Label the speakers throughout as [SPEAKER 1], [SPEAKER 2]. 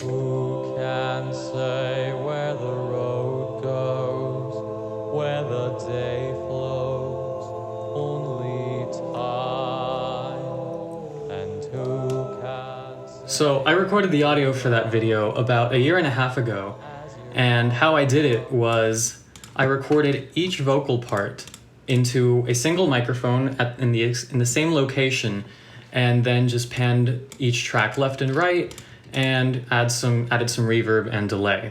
[SPEAKER 1] Who can say where the road goes, where the day flows? Only time. And who can say...
[SPEAKER 2] So I recorded the audio for that video about a year and a half ago, and how I did it was I recorded each vocal part into a single microphone in the same location, and then just panned each track left and right and added some reverb and delay.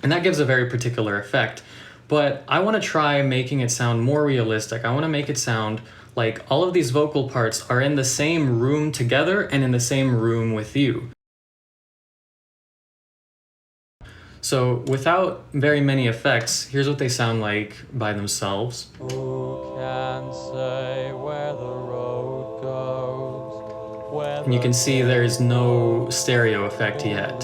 [SPEAKER 2] And that gives a very particular effect. But I want to try making it sound more realistic. I want to make it sound like all of these vocal parts are in the same room together and in the same room with you. So without very many effects, here's what they sound like by themselves.
[SPEAKER 1] Who can say where the road goes, where
[SPEAKER 2] And you can see there's no stereo effect yet.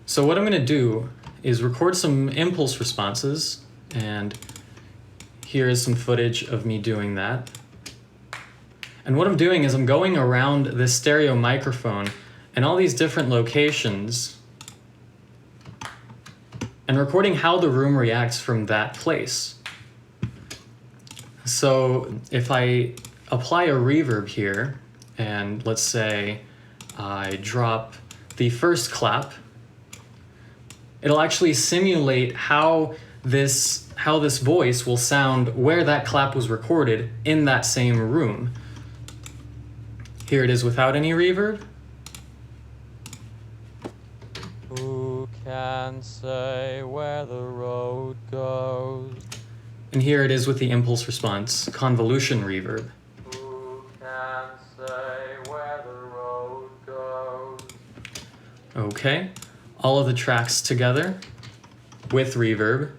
[SPEAKER 2] So what I'm going to do is record some impulse responses, and here is some footage of me doing that. And what I'm doing is I'm going around this stereo microphone and all these different locations and recording how the room reacts from that place. So if I apply a reverb here, and let's say I drop the first clap, it'll actually simulate how this voice will sound where that clap was recorded in that same room. Here it is without any reverb.
[SPEAKER 1] Who can say where the road goes?
[SPEAKER 2] And here it is with the impulse response, convolution reverb.
[SPEAKER 1] Who can say where the road goes?
[SPEAKER 2] Okay, all of the tracks together with reverb.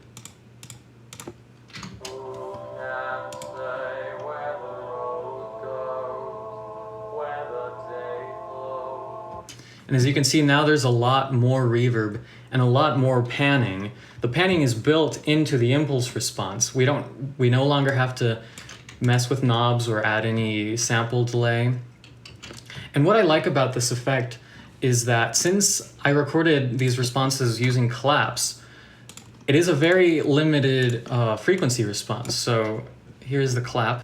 [SPEAKER 1] Who can say where the road goes, where the day flows?
[SPEAKER 2] And as you can see now, there's a lot more reverb and a lot more panning. The panning is built into the impulse response. We no longer have to mess with knobs or add any sample delay. And what I like about this effect is that since I recorded these responses using claps, it is a very limited frequency response. So here's the clap.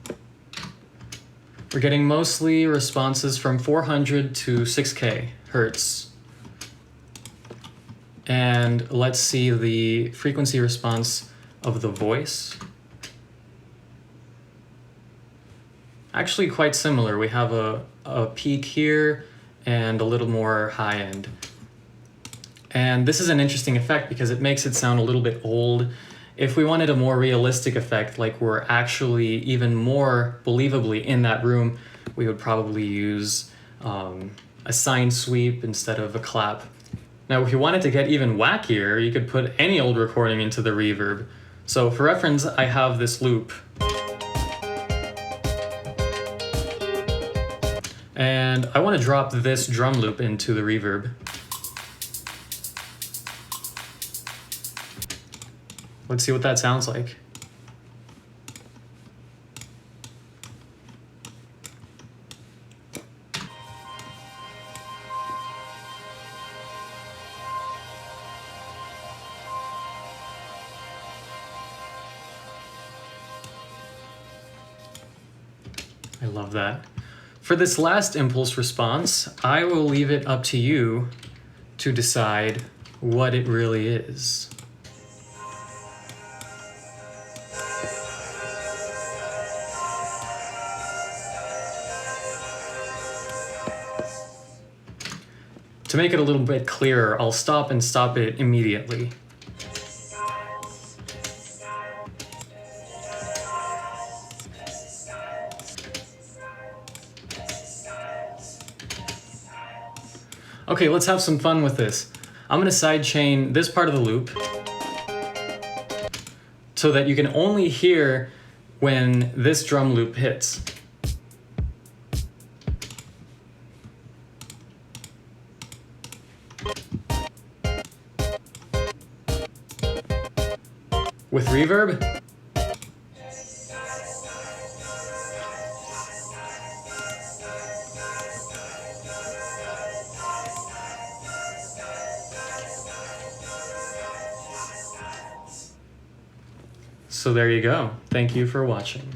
[SPEAKER 2] We're getting mostly responses from 400 to 6K hertz. And let's see the frequency response of the voice. Actually quite similar. We have a peak here and a little more high end. And this is an interesting effect because it makes it sound a little bit old. If we wanted a more realistic effect, like we're actually even more believably in that room, we would probably use a sine sweep instead of a clap. Now, if you wanted to get even wackier, you could put any old recording into the reverb. So for reference, I have this loop. And I want to drop this drum loop into the reverb. Let's see what that sounds like. I love that. For this last impulse response, I will leave it up to you to decide what it really is. To make it a little bit clearer, I'll stop and stop it immediately. Okay, let's have some fun with this. I'm going to sidechain this part of the loop so that you can only hear when this drum loop hits. With reverb, So there you go. Thank you for watching.